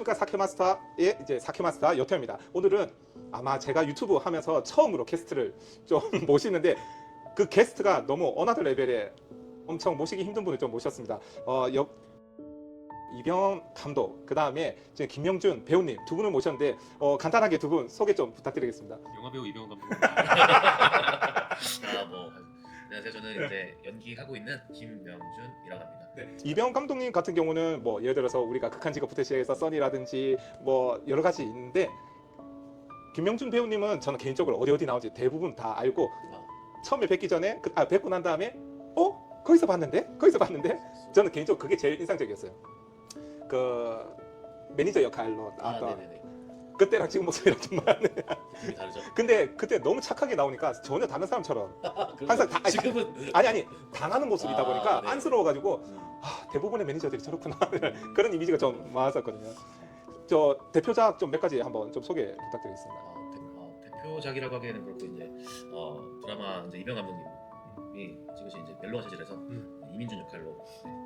안녕하십니까, 사케마스터의 이제 사케마스터 여태입니다. 오늘은 아마 제가 유튜브 하면서 처음으로 게스트를 좀 모시는데 그 게스트가 너무 어나더 레벨의 엄청 모시기 힘든 분을 좀 모셨습니다. 이병헌 감독, 그 다음에 김명준 배우님 두 분을 모셨는데 간단하게 두 분 소개 좀 부탁드리겠습니다. 영화배우 이병헌 감독. 안녕하세요. 저는 이제 연기하고 있는 김명준이라고 합니다. 네. 이병헌 감독님 같은 경우는 뭐 예를 들어서 우리가 극한 직업부터 시작해서 써니라든지 뭐 여러 가지 있는데 김명준 배우님은 저는 개인적으로 어디 나오는지 대부분 다 알고 처음에 뵙기 전에 뵙고 난 다음에 거기서 봤는데 저는 개인적으로 그게 제일 인상적이었어요. 그 매니저 역할로 나왔던 네네네. 그때랑 지금 목소리랑 좀 많네. 느낌이 다르죠. 근데 그때 너무 착하게 나오니까 전혀 다른 사람처럼 항상 지금은 아니 당하는 모습이다 보니까 네. 안쓰러워가지고 대부분의 매니저들이 저렇구나 그런 이미지가 좀 많았었거든요. 저 대표작 좀 몇 가지 한번 좀 소개 부탁드리겠습니다. 대표작이라고 하기에는 그렇고 이제 드라마 이제 이병헌 감독님이 찍으신 이제 멜로와 체질에서 이민준 역할로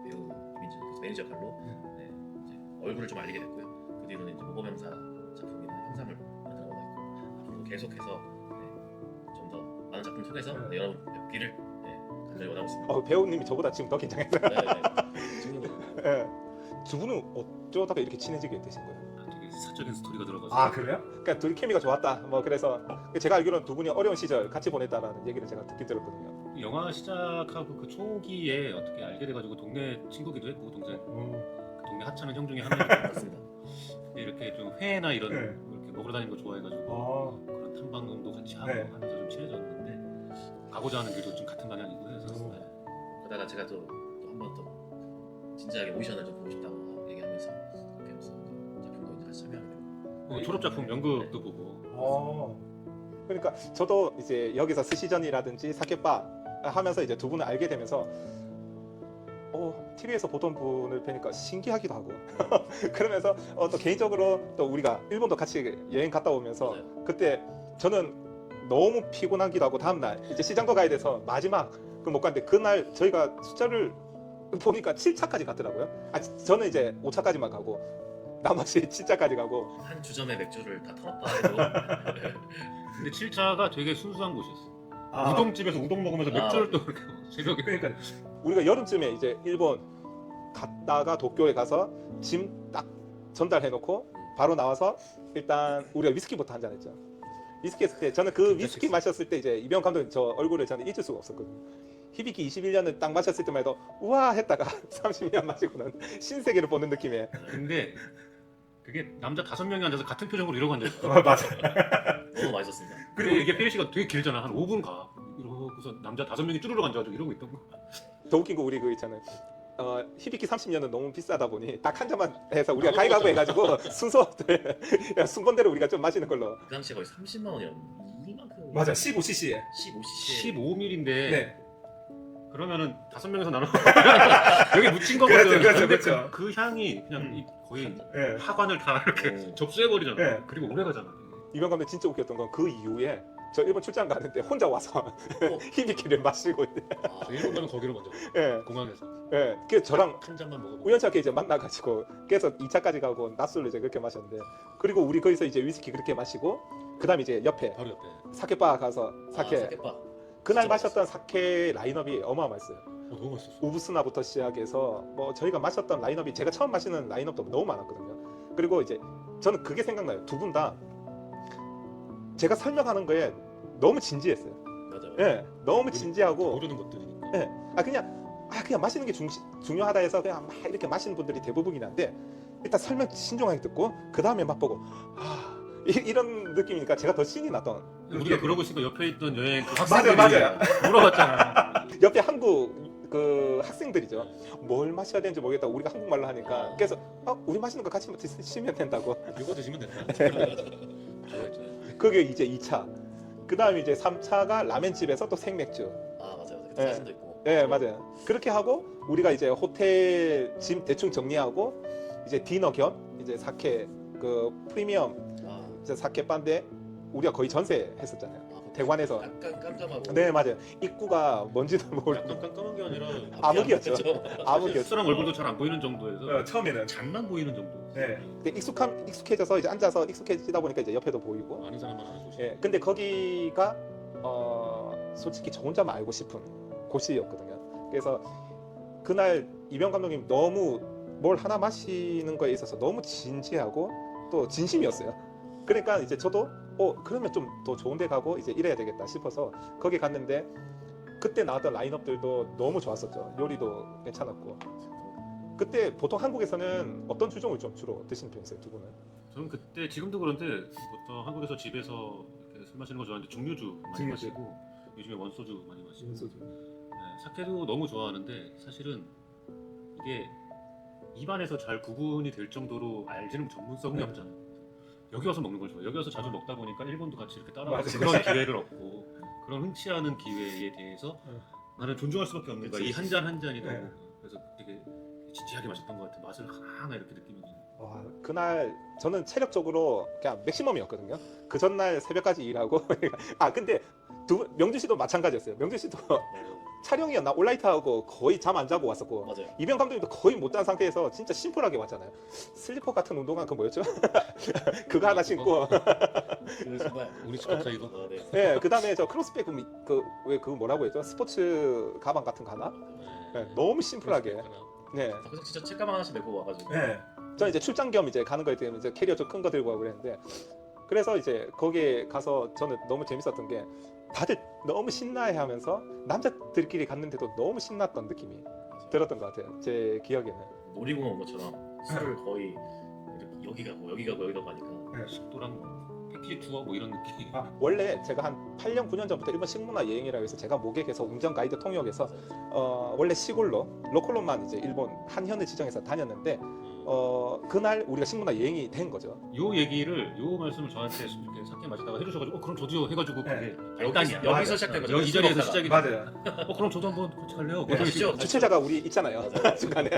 배우 이민준 그래서 매니저 역할로 이제 얼굴을 좀 알리게 됐고요. 그 뒤로는 이제 모범형사 작품이나 형사물 만들어가고 있고 앞으로도 계속해서 좀 더 많은 작품 통해서 여러분 뵙기를 간절히 원하고 있습니다. 배우님이 저보다 지금 더 긴장했어요. 지금 네. 두 분은 어쩌다가 이렇게 친해지게 되신 거예요? 되게 사적인 스토리가 들어가서. 그래요? 그러니까 둘이 케미가 좋았다. 뭐 그래서 제가 알기로는 두 분이 어려운 시절 같이 보냈다라는 얘기를 제가 듣긴 들었거든요. 영화 시작하고 그 초기에 어떻게 알게 돼가지고 동네 친구기도 했고 동생 그 동네 하찮은 형 중에 한 명이 맞습니다. 근데 이렇게 좀 회나 이런 이렇게 먹으러 다니는 거 좋아해가지고 그런 탐방도 같이 하고 하면서 좀 친해졌는데 가고자 하는 길도 좀 같은 방향이고 해서 그러다가 제가 또 한 번 더 진지하게 오디션을 좀 보고 싶다고 얘기하면서 그렇게 해서 작품도 이제 같이 참여하게 되고 졸업작품 연극도 보고 그러니까 저도 이제 여기서 스시전이라든지 사케바 하면서 이제 두 분을 알게 되면서 TV에서 보던 분을 뵈니까 신기하기도 하고 그러면서 또 개인적으로 또 우리가 일본도 같이 여행 갔다 오면서 맞아요. 그때 저는 너무 피곤하기도 하고 다음날 이제 시장도 가야 돼서 마지막 못 갔는데 그날 저희가 숫자를 보니까 7차까지 갔더라고요. 저는 이제 5차까지만 가고 나머지 7차까지 가고 한 주점의 맥주를 다 털었다 해도 근데 7차가 되게 순수한 곳이었어. 우동집에서 우동 먹으면서 맥주를 또 이렇게 새벽에 그러니까 우리가 여름쯤에 이제 일본 갔다가 도쿄에 가서 짐 딱 전달해놓고 바로 나와서 일단 우리가 위스키부터 한잔 했죠. 위스키 했을 때 저는 그 위스키 마셨을 때 이제 이병헌 감독님 저 얼굴을 저는 잊을 수가 없었거든요. 히비키 21년을 딱 마셨을 때만 해도 우와 했다가 30년 마시고는 신세계를 보는 느낌에. 근데 그게 남자 5명이 앉아서 같은 표정으로 이러고 앉아있어. 맞아. 너무 맛있었습니다. 그리고 이게 페이 시간 되게 길잖아. 한 5분 가. 이러고서 남자 5명이 쭈르륵 앉아가지고 이러고 있던 거. 더 웃긴 거 우리 그 있잖아요. 히비키 30년은 너무 비싸다 보니 딱 한 잔만 해서 우리가 가위가위보 해가지고 순번대로 우리가 좀 마시는 걸로. 그 당시에 거의 30만 원이었는데 이만큼 15cc에. 15cc 15mm인데 네. 그러면은 5명에서 나눠 여기 묻힌 거거든. 그렇죠. 그 향이 그냥 거의 네. 하관을 다 이렇게 접수해버리잖아. 네. 그리고 오래 가잖아. 이병헌 감독 진짜 웃겼던 건 그 이후에 저 일본 출장 가는데 혼자 와서 히비키를 마시고 있대. 일본 가면 거기로 먼저 예, 공항에서 예. 그래서 저랑 한 잔만 먹어보고. 우연찮게 이제 만나가지고 그래서 2차까지 가고 낮술로 이제 그렇게 마셨는데 그리고 우리 거기서 이제 위스키 그렇게 마시고 그다음 이제 옆에 바로 옆에. 사케바 가서 사케 사케바 그날 진짜 마셨던 사케 라인업이 어마어마했어요. 너무 맛있었어. 우부스나부터 시작해서 뭐 저희가 마셨던 라인업이 제가 처음 마시는 라인업도 너무 많았거든요. 그리고 이제 저는 그게 생각나요. 두 분 다 제가 설명하는 거에 너무 진지했어요. 맞아요. 예, 너무 진지하고 모르는 것들이니까. 예, 그냥 마시는 게 중요하다 해서 그냥 막 이렇게 마시는 분들이 대부분이긴 한데 일단 설명 신중하게 듣고 그 다음에 맛보고 이런 느낌이니까 제가 더 신이 났던. 우리가 그러고 있으니까 옆에 있던 여행 그 맞아요, 학생들이 맞아요. 물어봤잖아. 옆에 한국 그 학생들이죠. 뭘 마셔야 되는지 모르겠다. 우리가 한국말로 하니까 그래서 우리 마시는 거 같이 드시면 된다고. 이거 드시면 된다. 그게 이제 2차. 그 다음에 이제 3차가 라멘집에서 또 생맥주. 맞아요. 예. 사진도 있고. 예, 맞아요. 그렇게 하고 우리가 이제 호텔 짐 대충 정리하고 이제 디너 겸 이제 사케 그 프리미엄 이제 사케 바인데 우리가 거의 전세했었잖아요. 대관에서. 약간 깜깜하고. 네, 맞아요. 입구가 뭔지도 모르고 약간 깜깜한 게 아니라 암흑이었죠. 암흑이었죠. 흡사랑 얼굴도 잘 안 보이는 정도에서 처음에는 잔만 보이는 정도. 네. 근데 익숙해져서 이제 앉아서 익숙해지다 보니까 이제 옆에도 보이고. 아는 사람만 아는 곳이. 예. 근데 거기가 솔직히 저 혼자만 알고 싶은 곳이었거든요. 그래서 그날 이병 감독님 너무 뭘 하나 마시는 거에 있어서 너무 진지하고 또 진심이었어요. 그러니까 이제 저도 그러면 좀 더 좋은 데 가고 이제 이래야 되겠다 싶어서 거기 갔는데 그때 나왔던 라인업들도 너무 좋았었죠. 요리도 괜찮았고. 그때 보통 한국에서는 어떤 주종을 좀 주로 드시는 편이세요, 두 분은? 저는 그때 지금도 그런데 보통 한국에서 집에서 이렇게 술 마시는 거 좋아하는데 중류주 많이 중류주. 마시고 요즘에 원소주 많이 마시고 소주. 네, 사케도 너무 좋아하는데 사실은 이게 입안에서 잘 구분이 될 정도로 알지는 전문성이 네. 없잖아요. 여기 와서 먹는 걸 좋아해요. 여기 와서 자주 먹다 보니까 일본도 같이 이렇게 따라가서 맞아요. 그런 기회를 얻고 그런 흔치 않은 기회에 대해서 네. 나는 존중할 수밖에 없는 거야. 이 그치. 한 잔 한 잔이 너무 네. 그래서 되게 진지하게 마셨던 것 같아. 맛을 하나하나 이렇게 느끼면서. 와, 그날 저는 체력적으로 그냥 맥시멈이었거든요. 그 전날 새벽까지 일하고 근데 명준 씨도 마찬가지였어요. 명준 씨도 촬영이었나 올라이트하고 거의 잠 안 자고 왔었고 맞아요. 이병 감독님도 거의 못 잔 상태에서 진짜 심플하게 왔잖아요. 슬리퍼 같은 운동화 그 뭐였죠? 그거 하나 신고 그 정말 우리 스쿼트 이거. 네. 네, 그다음에 저 크로스백 그왜 뭐라고 했죠? 스포츠 가방 같은 거 하나? 네, 너무 심플하게. 네. 그래서 진짜 책가방 하나씩 메고 와가지고. 네. 저 이제 출장 겸 이제 가는 거에 때문에 이제 캐리어 좀 큰 거 들고 가고 그랬는데 그래서 이제 거기에 가서 저는 너무 재밌었던 게 다들 너무 신나해하면서 남자들끼리 갔는데도 너무 신났던 느낌이 들었던 것 같아요. 제 기억에는. 놀이공원 온 것처럼 술을 거의 이렇게 여기 가고 여기 가고 여기 가고 하니까 식도랑 패키지 투어 뭐 이런 느낌. 원래 제가 한 8년 9년 전부터 일본 식문화 여행이라고 해서 제가 모객해서 운전 가이드 통역에서 원래 시골로 로컬로만 이제 일본 한현을 지정해서 다녔는데 그날 우리가 식문화 여행이 된 거죠. 요 얘기를 요 말씀을 저한테 이렇게 사케 마시다가 해주셔가지고 그럼 저도요 해가지고 네. 그게 발단이야. 여기서 시작된 거죠. 여기 이 자리에서 시작이 맞아요. 그럼 저도 한번 같이 갈래요. 네, 가시죠. 주최자가 우리 있잖아요. 중간에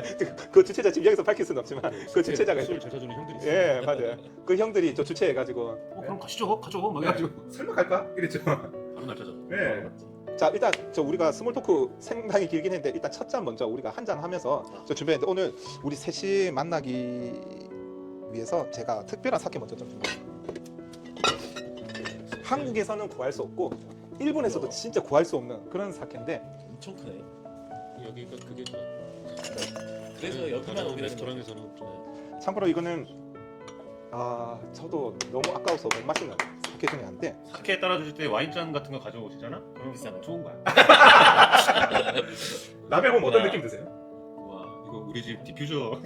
그 주최자 지금 여기서 밝힐 수는 없지만 그 주최자가 술잘 사주는 형들이 있어요. 예 맞아요. 그 형들이 저 주최해가지고 그럼 가시죠. 가죠. 막 해가지고 설마 갈까? 이랬죠. 바로 날짜죠. 네. 자 일단 저 우리가 스몰 토크 상당히 길긴 했는데 일단 첫 잔 먼저 우리가 한 잔 하면서 저 준비했는데 오늘 우리 셋이 만나기 위해서 제가 특별한 사케 먼저 좀 준비했어요. 한국에서는 구할 수 없고 일본에서도 진짜 구할 수 없는 그런 사케인데 엄청 크네. 여기가 그게 좋아. 그래서 여기만 오게 되는 레스토랑에서는 좀 참고로 이거는 저도 너무 아까워서 못 마시는 사케 중에 한데 사케 따라주실 때 와인잔 같은 거 가져오시잖아. 그럼 비싼 거. 좋은 거야. 라벨 보면 어떤 느낌 드세요? 와 이거 우리 집 디퓨저.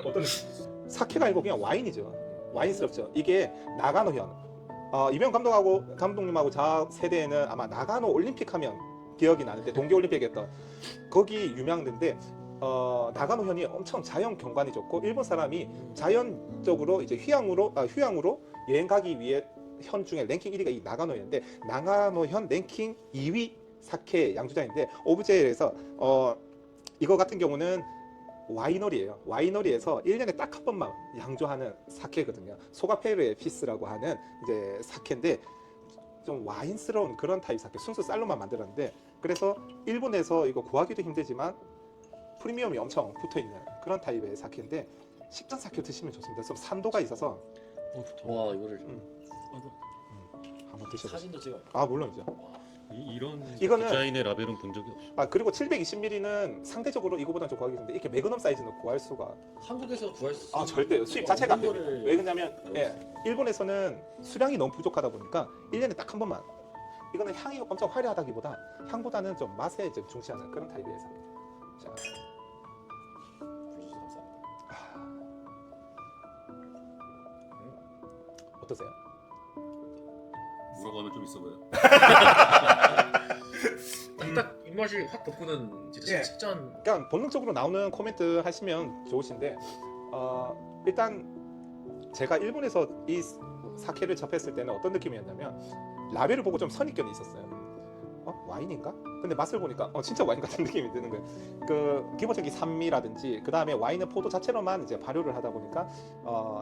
어떤 느낌? 사케가 아니고 그냥 와인이죠. 와인스럽죠. 이게 나가노현. 이병 감독님하고 저 세대에는 아마 나가노 올림픽 하면 기억이 나는데 동계올림픽이었던 거기 유명한데 나가노현이 엄청 자연 경관이 좋고 일본 사람이 자연적으로 이제 휴양으로 여행 가기 위해 현 중에 랭킹 1위가 이 나가노현인데 나가노현 랭킹 2위 사케 양주장인데 오브제에서 이거 같은 경우는 와이너리예요. 와이너리에서 1년에 딱 한 번만 양조하는 사케거든요. 소가페르의 피스라고 하는 이제 사케인데 좀 와인스러운 그런 타입 사케. 순수 쌀로만 만들었는데 그래서 일본에서 이거 구하기도 힘들지만 프리미엄이 엄청 붙어 있는 그런 타입의 사케인데 식전 사케 드시면 좋습니다. 좀 산도가 있어서 와 이거를 한번 드셔보세요. 사진도 찍어. 물론이죠. 이런 이거는- 디자인의 라벨은 본 적이 없어. 그리고 720ml는 상대적으로 이거보다는 좀 구하기 힘든데 이렇게 매그넘 사이즈는 구할 수가 한국에서 구할 수. 절대 수입 자체가 안 이거를- 됩니다. 왜냐면 일본에서는 수량이 너무 부족하다 보니까 1년에 딱 한 번만. 이거는 향이 엄청 화려하다기보다 향보다는 좀 맛에 좀 중시하는 그런 타입의 사입니다. 자, 불러주셔서 감사합니다. 어떠세요? 뭐라고 하면 좀 있어 보여. 딱 입맛이 확 돋구는 진짜 예. 식전. 그냥 본능적으로 나오는 코멘트 하시면 좋으신데 일단 제가 일본에서 이 사케를 접했을 때는 어떤 느낌이었냐면 라벨을 보고 좀 선입견이 있었어요. 와인인가? 근데 맛을 보니까 진짜 와인 같은 느낌이 드는 거예요. 그 기본적인 산미라든지 그 다음에 와인은 포도 자체로만 이제 발효를 하다 보니까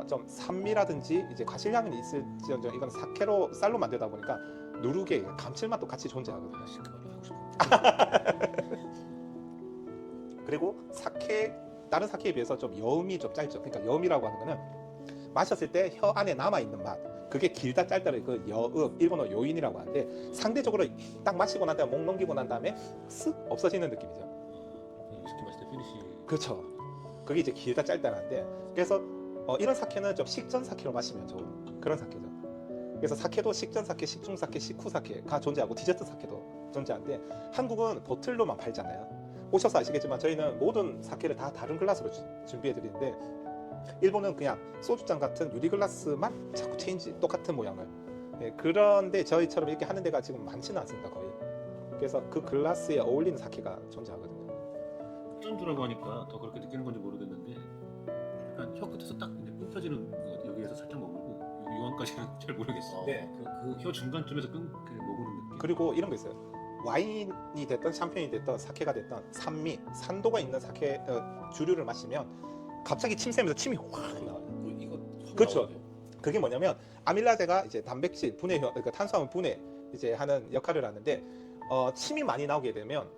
좀 산미라든지 이제 과실량은 있을지언정 이건 사케로 쌀로 만들다 보니까 누룩의 감칠맛도 같이 존재하거든요. 그 말을 하고 싶어. 그리고 사케 다른 사케에 비해서 좀 여음이 좀 짧죠. 그러니까 여음이라고 하는 거는 마셨을 때 혀 안에 남아 있는 맛. 그게 길다 짧다를 그 여음, 일본어 요인이라고 하는데 상대적으로 딱 마시고 난 다음에 목 넘기고 난 다음에 쓱 없어지는 느낌이죠. 위스키 마실 때 피니시. 그렇죠. 그게 이제 길다 짧다는데 그래서 이런 사케는 좀 식전 사케로 마시면 좋은 그런 사케죠. 그래서 사케도 식전 사케, 식중 사케, 식후 사케가 존재하고 디저트 사케도 존재하는데 한국은 보틀로만 팔잖아요. 오셔서 아시겠지만 저희는 모든 사케를 다 다른 글라스로 준비해 드리는데 일본은 그냥 소주잔 같은 유리 글라스만 자꾸 체인지 똑같은 모양을. 네, 그런데 저희처럼 이렇게 하는 데가 지금 많지는 않습니다 거의. 그래서 그 글라스에 어울리는 사케가 존재하거든요. 흑전주라고 하니까 더 그렇게 느끼는 건지 모르겠는데 약간 혀 끝에서 딱 이제 끊겨지는 거, 여기에서 살짝 머물고 요한까지는 잘 모르겠어. 네. 그 혀 중간쯤에서 머무는 느낌. 그리고 이런 거 있어요. 와인이 됐던 샴페인이 됐던 사케가 됐던 산미, 산도가 있는 사케 주류를 마시면 갑자기 침 새면서 침이 확 나와요. 이거 그렇죠. 나오죠. 그게 뭐냐면 아밀라제가 이제 단백질 분해, 그러니까 탄수화물 분해 이제 하는 역할을 하는데 침이 많이 나오게 되면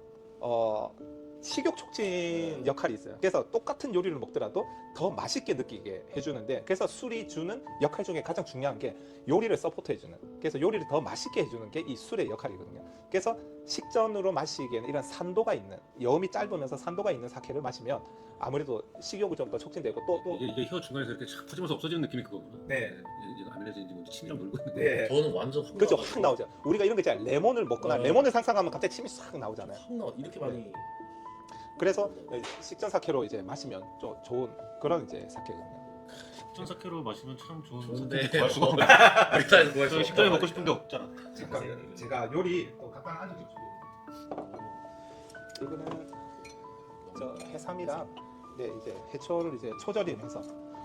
식욕 촉진 역할이 있어요. 그래서 똑같은 요리를 먹더라도 더 맛있게 느끼게 해주는데 그래서 술이 주는 역할 중에 가장 중요한 게 요리를 서포트해주는 그래서 요리를 더 맛있게 해주는 게 이 술의 역할이거든요. 그래서 식전으로 마시기에는 이런 산도가 있는 여음이 짧으면서 산도가 있는 사케를 마시면 아무래도 식욕이 좀 더 촉진되고 또 이게 혀 중간에서 이렇게 착 퍼지면서 없어지는 느낌이 그거구나. 네. 이게 아밀라제인지 뭔지 침이랑 놀고 있는데. 네. 저는 완전 확 그렇죠. 나와가지고. 확 나오죠. 우리가 이런 거 있잖아요. 레몬을 먹거나 레몬을 상상하면 갑자기 침이 싹 나오잖아요. 확 나와. 이렇게 많이. 그래서 식전 사케로 이제 마시면 좀 좋은 그런 이제 사케거든요. 식전 사케로 마시면 참 좋은 좋은데 사케 구할 수가 없네. 우리나라에서 구할 수 저 식전에 먹고 싶은데 없잖아. 제가 요리 또 간단한 안주 좀 준비. 이거는 저 해삼이랑 네 이제 해초를 이제 초절이면서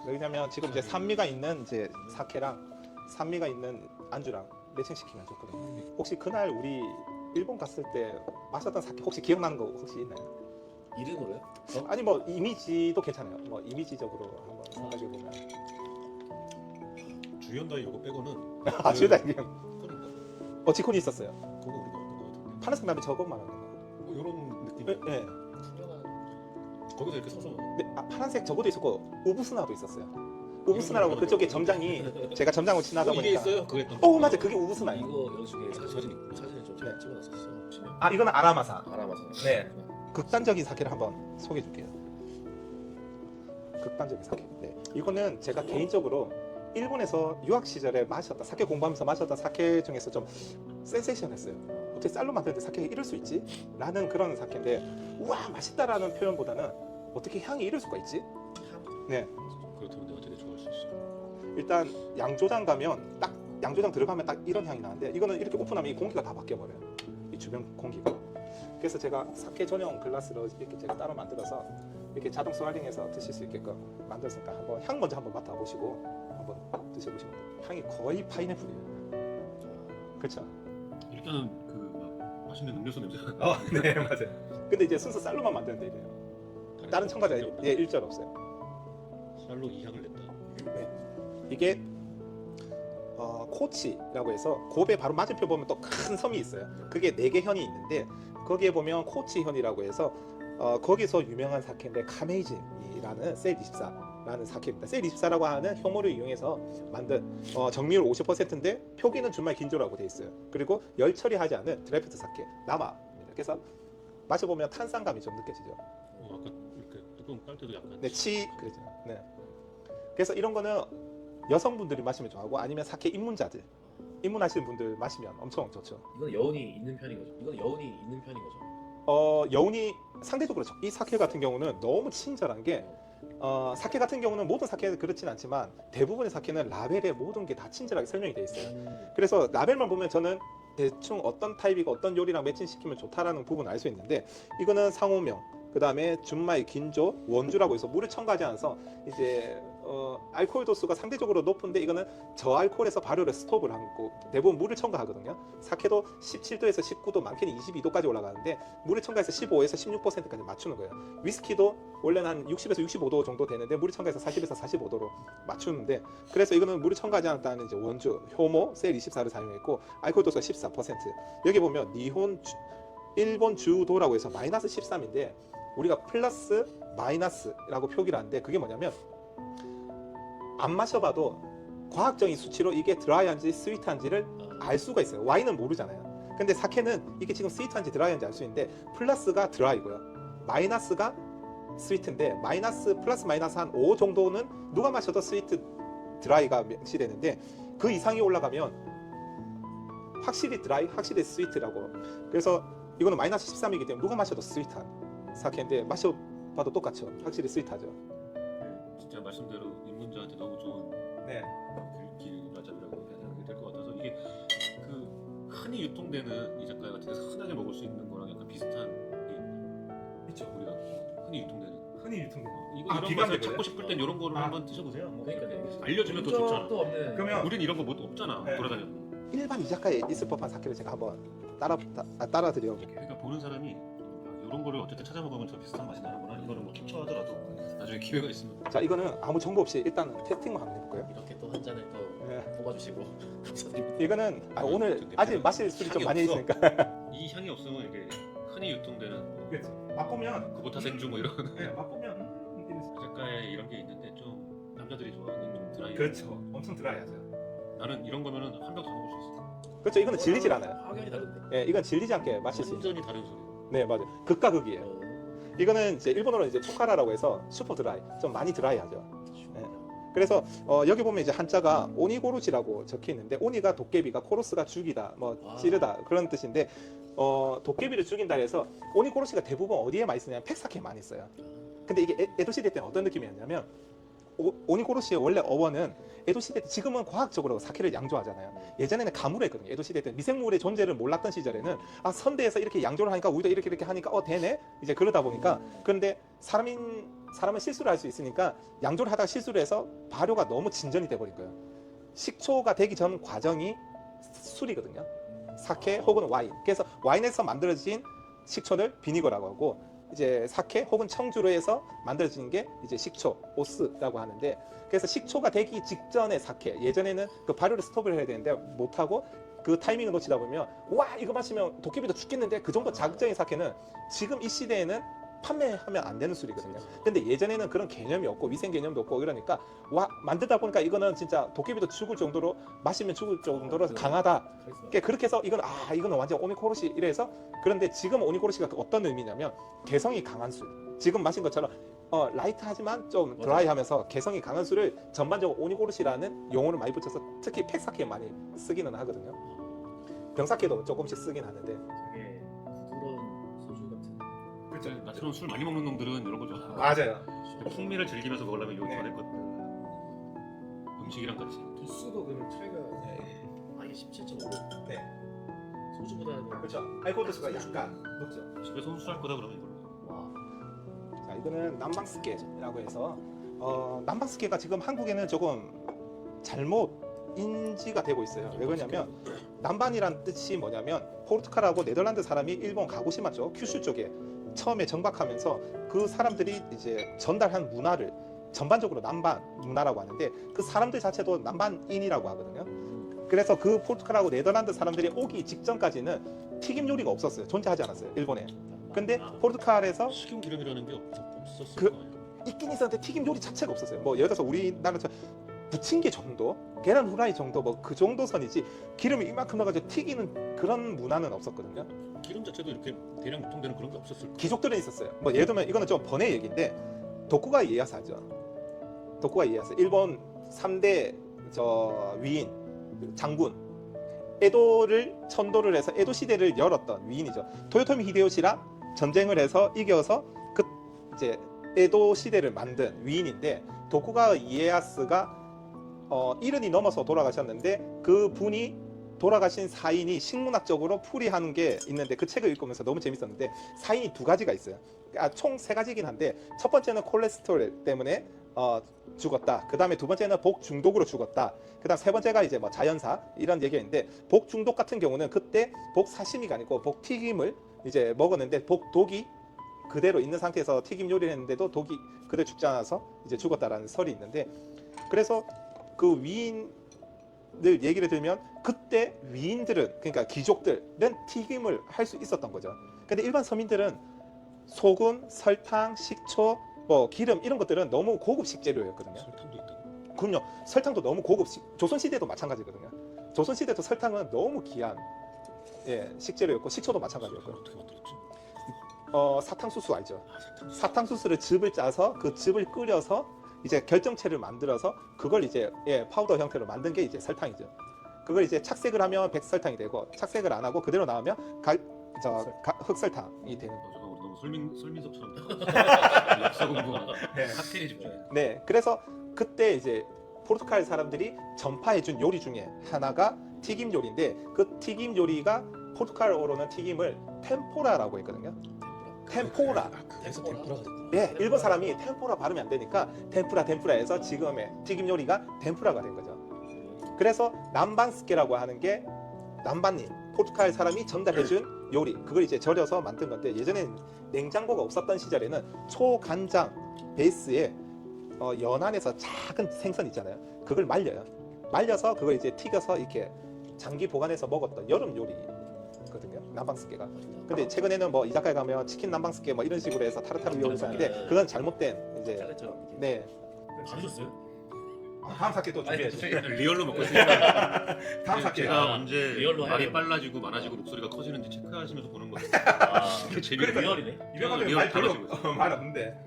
왜냐면 지금 이제 산미가 있는 이제 사케랑 산미가 있는 안주랑 매칭시키면 좋거든요. 혹시 그날 우리 일본 갔을 때 마셨던 사케 혹시 기억나는 거 혹시 있나요? 이름으로요? 아니 뭐 이미지도 괜찮아요. 뭐 이미지적으로 한번 생각해 보면. 주연다이 요거 빼고는 아 주다 이게 콘인가? 지콘이 있었어요. 그거 우리가 어떤 거 같은데 파란색 나비 저거 말하는 거예요. 뭐 이런 느낌 네, 네. 거기서 이렇게 서서 네, 파란색 저거도 있었고 우부스나도 있었어요. 우부스나라고 그쪽에 점장이 제가 점장으로 지나가 이게 보니까 있어요? 그랬던 맞아 그게 우부스나예요. 이거 여기 중에 사진을 좀 네. 찍어놨었어. 지금. 아 이거는 아라마사. 알아봐서. 네. 극단적인 사케를 한번 소개해 줄게요. 극단적인 사케. 네. 이거는 제가 개인적으로 일본에서 유학 시절에 마셨던 사케 공부하면서 마셨던 사케 중에서 좀 센세이션했어요. 어떻게 쌀로 만드는데 사케가 이럴 수 있지? 라는 그런 사케인데 우와 맛있다라는 표현보다는 어떻게 향이 이럴 수가 있지? 네. 그렇다면 내가 되게 좋아할 수 있어. 일단 양조장 가면 딱 양조장 들어가면 딱 이런 향이 나는데 이거는 이렇게 오픈하면 이 공기가 다 바뀌어 버려요. 이 주변 공기가. 그래서 제가 사케 전용 글라스로 이렇게 제가 따로 만들어서 이렇게 자동 스와링해서 드실 수 있게끔 만들었으니까 한번 향 먼저 한번 맡아보시고 한번 드셔보시면 돼요. 향이 거의 파인애플이에요. 그렇죠? 일단은 그 막 맛있는 음료수 냄새가. 네 맞아요. 근데 이제 순수 쌀로만 만드는데 이래요. 다른 첨가자 일절 없어요. 쌀로 이 향을 냈다. 이게 코치라고 해서 고베 바로 맞은편 보면 또 큰 섬이 있어요. 그게 4개 현이 있는데 거기에 보면 코치 현이라고 해서 거기서 유명한 사케인데 카메이진이라는 셀 24라는 사케입니다. 셀 24라고 하는 효모를 이용해서 만든 정밀 50%인데 표기는 준말 긴조라고 돼 있어요. 그리고 열 처리하지 않은 드래프트 사케 남아입니다. 그래서 마셔보면 탄산감이 좀 느껴지죠. 아까 이렇게 뚜껑 깔 때도 약간. 네, 그러죠. 네. 그래서 이런 거는 여성분들이 마시면 좋아하고 아니면 사케 입문자들 입문하시는 분들 마시면 엄청 좋죠. 이건 여운이 있는 편인 거죠. 이건 여운이 있는 편인 거죠. 여운이 상대적으로 그렇죠. 이 사케 같은 경우는 너무 친절한 게 사케 같은 경우는 모든 사케는 그렇진 않지만 대부분의 사케는 라벨에 모든 게 다 친절하게 설명이 돼 있어요. 그래서 라벨만 보면 저는 대충 어떤 타입이고 어떤 요리랑 매칭시키면 좋다라는 부분을 알 수 있는데 이거는 상호명 그 다음에 준마이 긴조 원주라고 해서 물을 첨가하지 않아서 이제 알코올 도수가 상대적으로 높은데 이거는 저알코올에서 발효를 스톱을 하고 대부분 물을 첨가하거든요. 사케도 17도에서 19도 많게는 22도까지 올라가는데 물을 첨가해서 15에서 16%까지 맞추는 거예요. 위스키도 원래는 한 60에서 65도 정도 되는데 물을 첨가해서 40에서 45도로 맞추는데 그래서 이거는 물을 첨가하지 않았다는 이제 원주 효모 셀 24를 사용했고 알코올 도수가 14%. 여기 보면 일본 주도라고 해서 마이너스 13인데 우리가 플러스 마이너스라고 표기를 하는데 그게 뭐냐면 안 마셔봐도 과학적인 수치로 이게 드라이한지 스위트한지를 알 수가 있어요. 와인은 모르잖아요. 근데 사케는 이게 지금 스위트한지 드라이한지 알 수 있는데 플러스가 드라이고요. 마이너스가 스위트인데 마이너스 플러스 마이너스 한 5 정도는 누가 마셔도 스위트 드라이가 명시되는데 그 이상이 올라가면 확실히 드라이, 확실히 스위트라고. 그래서 이거는 마이너스 13이기 때문에 누가 마셔도 스위트한 사케인데 마셔봐도 똑같죠. 확실히 스위트하죠. 진짜 말씀대로 입문자한테 너무 좋은 네. 길라잡이라고 해야 될 것 같아서 이게 그 흔히 유통되는 이 작가 같은 데서 흔하게 먹을 수 있는 거랑 약간 비슷한 게 있죠. 우리가 흔히 유통되는 흔히 유통되는. 이거 이런 비관적이에요? 맛을 찾고 싶을 땐 이런 거를 아. 한번 드셔보세요. 뭐 그러니까요. 알려주면 더 좋잖아. 또 없는. 그러면 우린 이런 거 뭐 없잖아. 네. 돌아다녀도. 일반 이자카에 있을 법한 사케를 제가 한번 따라 드려볼게요. 그러니까 보는 사람이 이런 거를 어쨌든 찾아 먹으면 저 비슷한 맛이 나는구나. 이거는 뭐 캡처하더라도 나중에 기회가 있으면 자, 이거는 아무 정보 없이 일단 테스팅만 한번 해볼까요? 이렇게 또 한 잔을 또 네. 뽑아주시고 감사드립니다. 이거는 오늘 근데 아직 별로 마실 술이 좀 향이 많이 없어. 있으니까. 이 향이 없으면 이게 흔히 유통되는 뭐 그렇죠. 맛보면 구보타 생주 뭐 이런 맛보면 작가에 이런 게 있는데 좀 남자들이 좋아하는 좀 드라이. 그렇죠. 엄청 드라이하죠. 나는 이런 거면은 한 병 다 먹을 수 있어. 그렇죠. 이거는 질리질 않아요. 확연히 다른데. 예, 이건 질리지 않게 마실 수 있는. 완전히 다른 소리. 네, 맞아요. 극과 극이에요. 이거는 이제 일본어로 이제 초카라라고 해서 슈퍼 드라이, 좀 많이 드라이하죠. 네. 그래서 여기 보면 이제 한자가 오니고루지라고 적혀 있는데 오니가 도깨비가 코로스가 죽이다, 뭐 찌르다 그런 뜻인데 도깨비를 죽인다 해서 오니고루시가 대부분 어디에 많이 쓰냐면 팩사케에 많이 써요. 근데 이게 에도 시대 때는 어떤 느낌이었냐면 오니고루시의 원래 어원은 에도 시대 때 지금은 과학적으로 사케를 양조하잖아요. 예전에는 가물했거든요. 에도 시대 때 미생물의 존재를 몰랐던 시절에는 아 선대에서 이렇게 양조를 하니까 우리도 이렇게 하니까 되네 이제 그러다 보니까 그런데 사람은 실수를 할 수 있으니까 양조를 하다가 실수를 해서 발효가 너무 진전이 돼버린 거예요. 식초가 되기 전 과정이 술이거든요. 사케 혹은 와인. 그래서 와인에서 만들어진 식초를 비니거라고 하고 이제 사케 혹은 청주로 해서 만들어지는 게 이제 식초, 오스라고 하는데 그래서 식초가 되기 직전의 사케 예전에는 그 발효를 스톱을 해야 되는데 못하고 그 타이밍을 놓치다 보면 와 이거 마시면 도깨비도 죽겠는데 그 정도 자극적인 사케는 지금 이 시대에는 판매하면 안 되는 술이거든요. 근데 예전에는 그런 개념이 없고 위생 개념도 없고 이러니까 와 만들다 보니까 이거는 진짜 도깨비도 죽을 정도로 마시면 죽을 정도로 강하다. 그렇게 해서 이거는 완전 오니코로시 이래서 그런데 지금 오니코로시가 어떤 의미냐면 개성이 강한 술. 지금 마신 것처럼 라이트하지만 좀 드라이하면서 개성이 강한 술을 전반적으로 오니고르시라는 용어를 많이 붙여서 특히 팩사케에 많이 쓰기는 하거든요. 병사케도 조금씩 쓰긴 하는데. 되게 부드러운 소주 같은. 그렇죠. 나처럼 술 많이 먹는 놈들은 이런 거 좋아. 맞아요. 풍미를 즐기면서 먹으려면 요 네. 전에 것 음식이랑 같이. 도수도 그러면 차이가 이게 17.5. 네. 소주보다는 그렇죠. 알코올 도수가 약간 높죠. 집에서 혼술할 거다 그러면 이걸로. 와. 자, 이거는 남방스케라고 해서 남방스케가 지금 한국에는 조금 잘못 인지가 되고 있어요. 왜 그러냐면 남반이란 뜻이 뭐냐면 포르투갈하고 네덜란드 사람이 일본 가고시마 쪽 큐슈 쪽에 처음에 정박하면서 그 사람들이 이제 전달한 문화를 전반적으로 남반 문화라고 하는데 그 사람들 자체도 남반인이라고 하거든요. 그래서 그 포르투갈하고 네덜란드 사람들이 오기 직전까지는 튀김 요리가 없었어요. 존재하지 않았어요. 일본에. 근데 포르투갈에서 식용 기름이라는 게 없었을 그- 거예요. 있긴 있었는데 튀김 요리 자체가 없었어요. 뭐 예를 들어서 우리나라처럼 부침개 정도, 계란 후라이 정도 뭐 그 정도 선이지 기름이 이만큼 넣어가지고 튀기는 그런 문화는 없었거든요. 기름 자체도 이렇게 대량 유통되는 그런 게 없었을 거예요. 귀족들은 있었어요. 뭐 예를 들면 이거는 좀 번외 얘기인데 도쿠가 이에야스죠. 도쿠가 이에야스 일본 3대 위인 장군 에도를 천도를 해서 에도 시대를 열었던 위인이죠. 토요토미 히데요시랑 전쟁을 해서 이겨서 그 이제 에도 시대를 만든 위인인데 도쿠가 이에야스가 70이 넘어서 돌아가셨는데 그 분이 돌아가신 사인이 식문학적으로 풀이하는 게 있는데 그 책을 읽으면서 너무 재밌었는데 사인이 두 가지가 있어요. 총 세 가지긴 한데 첫 번째는 콜레스테롤 때문에 죽었다. 그 다음에 두 번째는 복 중독으로 죽었다. 그 다음 세 번째가 이제 뭐 자연사 이런 얘기가 있는데 복 중독 같은 경우는 그때 복 사시미가 아니고 복 튀김을 이제 먹었는데 복 독이 그대로 있는 상태에서 튀김 요리를 했는데도 독이 그대로 죽지 않아서 이제 죽었다라는 설이 있는데 그래서 그 위인을 얘기를 들으면 그때 위인들은 그러니까 귀족들은 튀김을 할 수 있었던 거죠. 근데 일반 서민들은 소금, 설탕, 식초, 뭐 기름 이런 것들은 너무 고급 식재료였거든요. 설탕도 있다고. 그럼요. 설탕도 너무 고급. 조선 시대도 마찬가지거든요. 조선 시대도 설탕은 너무 귀한 식재료였고 식초도 마찬가지였고요. 어떻게 만들었지? 사탕수수 알죠? 아, 설탕. 사탕수수를 즙을 짜서 그 즙을 끓여서 이제 결정체를 만들어서 그걸 이제 파우더 형태로 만든 게 이제 설탕이죠. 그걸 이제 착색을 하면 백설탕이 되고 착색을 안 하고 그대로 나오면 흑설탕이 되는 거예요. 잠깐 우리 너무 설민석처럼 역사 공부만 칵테일에 집중해. 네, 그래서 그때 이제 포르투갈 사람들이 전파해준 요리 중에 하나가 튀김 요리인데 그 튀김 요리가 포르투갈어로는 튀김을 템포라라고 했거든요. 템포라. 그래서 템프라가 됐구나. 예, 일본 사람이 템포라 발음이 안 되니까 템프라해서 지금의 튀김 요리가 템푸라가 된 거죠. 그래서 남반스케라고 하는 게 남반님, 포르투갈 사람이 전달해준 요리, 그걸 이제 절여서 만든 건데 예전에는 냉장고가 없었던 시절에는 초간장 베이스에 연안에서 작은 생선 있잖아요. 그걸 말려요. 말려서 그걸 이제 튀겨서 이렇게 장기 보관해서 먹었던 여름 요리거든요. 남방스케가. 근데 최근에는 뭐 이자카에 가면 치킨 남방스케 뭐 이런 식으로 해서 타르타르 위에 올리는데 그건 잘못된 이제 잘했죠. 네. 가르쳤어요? 다음 사케 또 준비해야죠. 리얼로 먹고 있으니까 다음 사케. 제가 언제 리얼로 말이 해요. 빨라지고 많아지고 목소리가 커지는지 체크하시면서 보는 거예요. 아, 그 재미가 리얼이네. 유명하게 말 별로 말 없는데.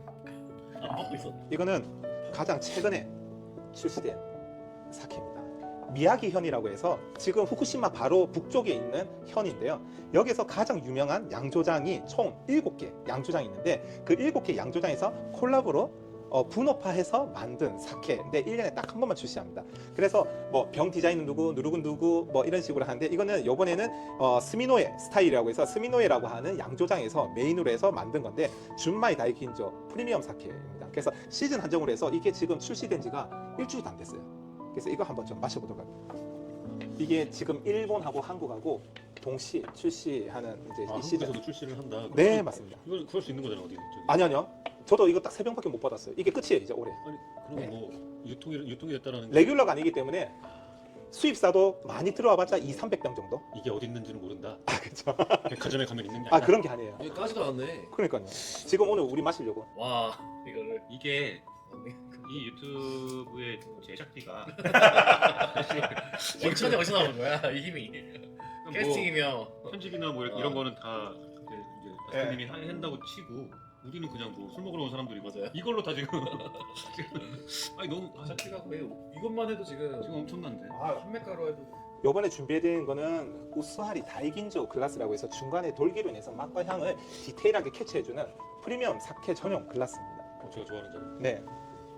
아, 먹고 있어. 이거는 가장 최근에 출시된 사케입니다. 미야기 현이라고 해서 지금 후쿠시마 바로 북쪽에 있는 현인데요. 여기서 가장 유명한 양조장이 총 7개 양조장이 있는데 그 7개 양조장에서 콜라보로 분업화해서 만든 사케인데 1년에 딱 한 번만 출시합니다. 그래서 뭐 병 디자인은 누구 뭐 이런 식으로 하는데 이거는 이번에는 스미노에 스타일이라고 해서 스미노에라고 하는 양조장에서 메인으로 해서 만든 건데 준마이 다이킨조 프리미엄 사케입니다. 그래서 시즌 한정으로 해서 이게 지금 출시된 지가 일주일도 안 됐어요. 그래서 이거 한번 좀 마셔보도록 할게요. 이게 지금 일본하고 한국하고 동시에 출시하는 이제 아, 이 시즌. 한국에서도 출시를 한다. 네, 맞습니다. 이걸 구할 수 있는 거잖아 어디? 저기. 아니요. 저도 이거 딱 3병밖에 못 받았어요. 이게 끝이에요, 이제 올해. 아니 그럼 네. 뭐 유통이 됐다라는 게 레귤러가 아니기 때문에 수입사도 많이 들어와 봤자 200~300병 정도? 이게 어디 있는지는 모른다. 아, 그렇죠. 백화점에 가면 있는 게 아, 아니야. 그런 게 아니에요. 여기까지 나왔네. 그러니까요. 지금 오늘 우리 마시려고. 와, 이거를. 이게 이 유튜브의 제작비가 어디서 어디서 나오는 거야? 이 힘이. 뭐 캐스팅이며. 편집이나 뭐 이런 거는 다 이제 마스터님이 한다고 치고 우리는 그냥 뭐 술 먹으러 온 사람들이고 맞아요. 이걸로 다 지금 아니 너무 자체가 거의 이것만 해도 지금 지금 엄청난데. 판매가로 해도 요번에 준비된 거는 우스하리 다이긴조 글라스라고 해서 중간에 돌기로 인해서 맛과 향을 디테일하게 캐치해주는 프리미엄 사케 전용 글라스입니다. 제가 좋아하는 잔. 네.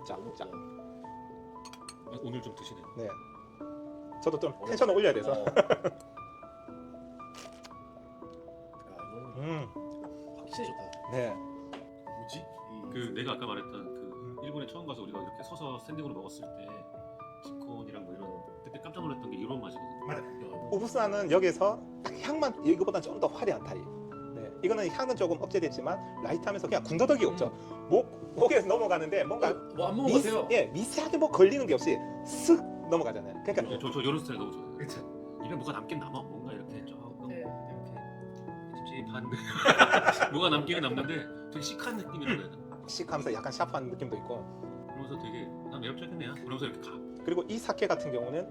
자. 오늘 좀 드시네. 네. 저도 좀 텐션을 올려야 돼서. 확실히 좋다. 네. 뭐지? 그 내가 아까 말했던 그 일본에 처음 가서 우리가 이렇게 서서 스탠딩으로 먹었을 때 치콘이랑 뭐 이런 그때 깜짝 놀랐던 게 이런 맛이거든요. 우부스나는 여기서 딱 향만 이거보다 좀 더 화려한 타입. 네. 이거는 향은 조금 업제됐지만 라이트하면서 그냥 군더더기 없죠. 목에 넘어가는데 뭔가 뭐안 먹은 것 같아요. 미세하게 뭐 걸리는 게 없이 슥 넘어가잖아요. 그러니까 저 이런 스타일 너무 좋아해요. 그렇죠. 입에 뭐가 남긴 남아. 뭔가 이렇게 조금 네. 이렇게 찝찝한 뭐가 남기는 남는데 되게 시크한 느낌이라고 해야 되나? 시크하면서 약간 샤프한 느낌도 있고. 그러면서 되게 난 매력적이네요. 그러면서 이렇게 가. 그리고 이 사케 같은 경우는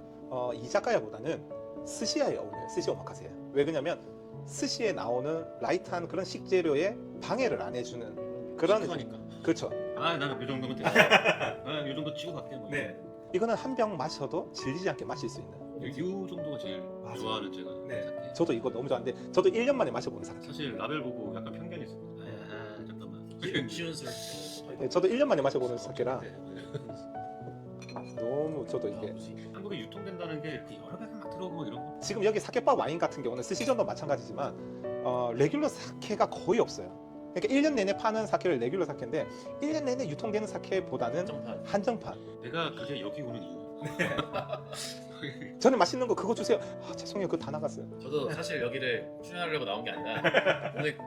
이자카야보다는 스시야에 어울려요. 스시 오마카세에. 왜 그러냐면 스시에 나오는 라이트한 그런 식재료에 방해를 안 해주는 그런 시크하니까. 그렇죠. 아 나는 이 정도면 돼. 아이 정도 치고 갈게. 뭐. 네. 이거는 한 병 마셔도 질리지 않게 마실 수 있는. 이 정도가 제일 맞아요. 좋아하는 제가. 네. 사케. 저도 이거 너무 좋아하는데 저도 1년 만에 마셔보는 사케. 사실 라벨 보고 약간 편견이 있었거든요. 잠깐만. 쉬운 술. 네, 저도 1년 만에 마셔보는 사케라 네. 너무 저도 이게 한국에 유통된다는 게 이렇게 여러 개가 막 들어오고 막 이런 거. 지금 여기 사케바 와인 같은 경우는 스시전도 마찬가지지만 레귤러 사케가 거의 없어요. 그러니까 1년 내내 파는 사케를 레귤러 사케인데 1년 내내 유통되는 사케보다는 정판. 한정판. 내가 그게 여기 오는 이유. 저는 맛있는 거 그거 주세요. 아, 죄송해요. 그거 다 나갔어요. 저도 사실 여기를 출연하려고 나온 게 아니라 오늘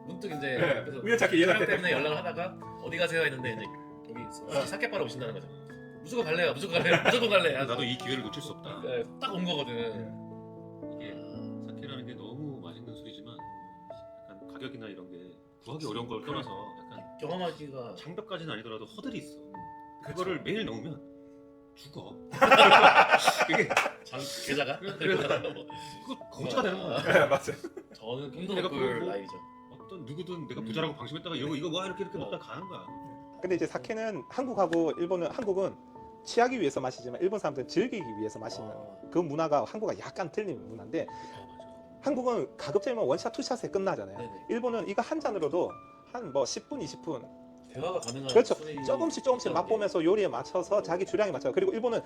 문득 이제 그래서 우연찮게 촬영 때문에 연락을 하다가 어디 가세요 했는데 이제 여기 사케바로 오신다는 거죠. 무조건 갈래요. 무조건 갈래. 나도 이 기회를 놓칠 수 없다. 딱 온 거거든. 이게 사케라는 게 너무 맛있는 술이지만 약간 가격이나 이런 게 구하기 어려운 걸 떠나서 약간 경험하기가 장벽까지는 아니더라도 허들이 있어. 그거를 매일 넣으면 죽어. 그게 계좌가 그래서 그거 거지가 되는 거야. 네, 맞아요. 저는 내가 꿈도 꿀 그거 나이죠. 어떤 누구든 내가 부자라고 방심했다가 이거 와 이렇게 먹다 가는 거야. 근데 이제 사케는 한국하고 일본은 한국은 취하기 위해서 마시지만 일본 사람들은 즐기기 위해서 마시는 그 문화가 한국과 약간 틀린 문화인데 한국은 가급적이면 원샷 투샷에 끝나잖아요. 네네. 일본은 이거 한 잔으로도 한 뭐 10분 20분 대화가 가능한 그렇죠. 술이 조금씩 있다는 게 맛보면서 요리에 맞춰서 자기 주량에 맞춰. 그리고 일본은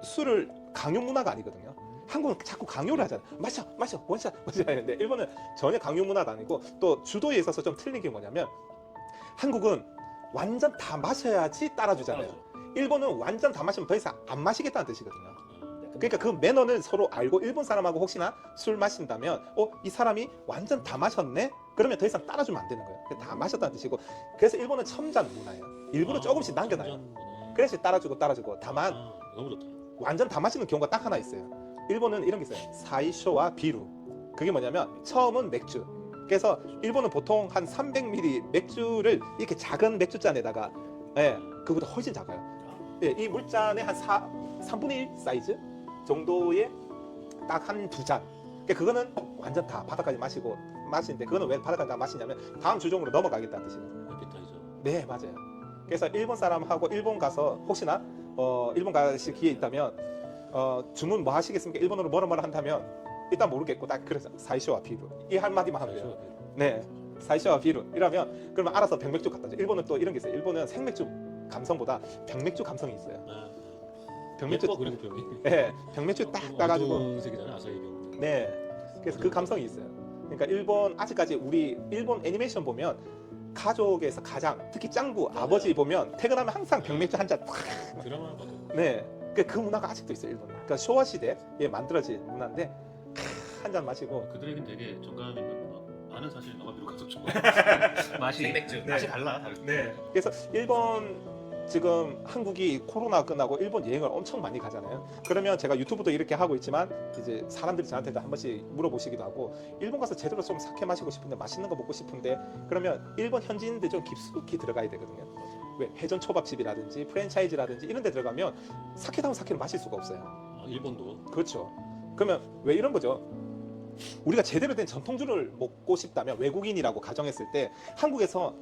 술을 강요 문화가 아니거든요. 한국은 자꾸 강요를 하잖아요. 마셔 원샷 하는데 일본은 전혀 강요 문화가 아니고 또 주도에 있어서 좀 틀린 게 뭐냐면 한국은 완전 다 마셔야지 따라주잖아요. 따라줘. 일본은 완전 다 마시면 더 이상 안 마시겠다는 뜻이거든요. 네, 그러니까 그 매너는 서로 알고 일본 사람하고 혹시나 술 마신다면 이 사람이 완전 다 마셨네? 그러면 더 이상 따라주면 안 되는 거예요. 다 마셨다는 뜻이고 그래서 일본은 첨잔 문화예요. 일부러 조금씩 남겨놔요. 그래서 따라주고 다만 너무 좋다. 완전 다 마시는 경우가 딱 하나 있어요. 일본은 이런 게 있어요. 사이쇼와 비루. 그게 뭐냐면 처음은 맥주. 그래서 일본은 보통 한 300ml 맥주를 이렇게 작은 맥주잔에다가 그보다 훨씬 작아요. 이 물잔의 한 3분의 1 사이즈 정도의 딱 한 두 잔. 그러니까 그거는 완전 다 바닥까지 마시는데 그거는 왜 바닥까지 다 마시냐면 다음 주종으로 넘어가겠다는 뜻이거든요. 에피타이저. 네, 맞아요. 그래서 일본 사람하고 일본 가서 혹시나 일본 가실 기회 있다면 주문 뭐 하시겠습니까? 일본어로 뭐라 한다면 일단 모르겠고 딱 그래서 사이쇼와 비루 이 한마디만 하면 돼요. 네, 사이쇼와 비루 이러면 그러면 알아서 병맥주 갖다 줘. 일본은 또 이런 게 있어요. 일본은 생맥주 감성보다 병맥주 감성이 있어요. 병맥주 예뻐 그리고 병이. 네, 병맥주 딱 따가지고 어두운 색이잖아 아사히 병. 네, 그래서 그 감성이 있어요. 그러니까 일본 아직까지 우리 일본 애니메이션 보면 가족에서 가장 특히 짱구 아버지 보면 퇴근하면 항상 병맥주 한 잔. 드라마 봐도. 네, 그 문화가 아직도 있어요 일본. 그러니까 쇼와 시대에 만들어진 문화인데 한 잔 마시고. 그들에겐 되게 정감 있는 문화. 나는 사실 너가 비록 가서 좋아. 맛이 생맥주. 맛이 달라. 네. 그래서 일본 지금 한국이 코로나 끝나고 일본 여행을 엄청 많이 가잖아요. 그러면 제가 유튜브도 이렇게 하고 있지만 이제 사람들이 저한테도 한 번씩 물어보시기도 하고 일본 가서 제대로 좀 사케 마시고 싶은데 맛있는 거 먹고 싶은데 그러면 일본 현지인들 좀 깊숙이 들어가야 되거든요. 왜 회전 초밥집이라든지 프랜차이즈라든지 이런 데 들어가면 사케다운 사케를 마실 수가 없어요. 일본도. 그렇죠. 그러면 왜 이런 거죠? 우리가 제대로 된 전통주를 먹고 싶다면 외국인이라고 가정했을 때 한국에서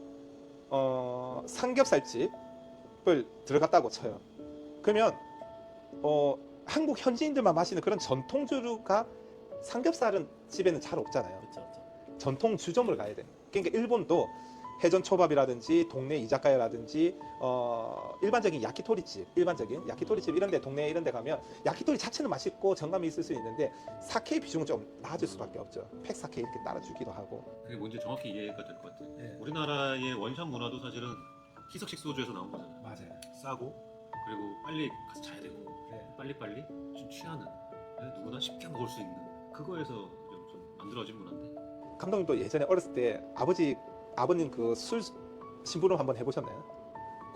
삼겹살집을 들어갔다고 쳐요. 그러면 한국 현지인들만 마시는 그런 전통주가 삼겹살은 집에는 잘 없잖아요. 그렇죠. 전통 주점을 가야 돼. 그러니까 일본도 회전 초밥이라든지 동네 이자카야라든지 일반적인 야키토리집 이런 데 동네 이런 데 가면 야키토리 자체는 맛있고 정감이 있을 수 있는데 사케의 비중은 좀 낮을 수밖에 없죠. 팩 사케 이렇게 따라주기도 하고. 그게 뭔지 정확히 이해가 될 것 같아. 네. 우리나라의 원샷 문화도 사실은 희석식 소주에서 나온 거잖아요. 맞아요. 싸고 그리고 빨리 가서 자야 되고 네. 빨리빨리 좀 취하는 누구나 쉽게 먹을 수 있는 그거에서 좀 만들어진 문화인데 감독님도 예전에 어렸을 때 아버님 그 술 심부름 한번 해보셨나요?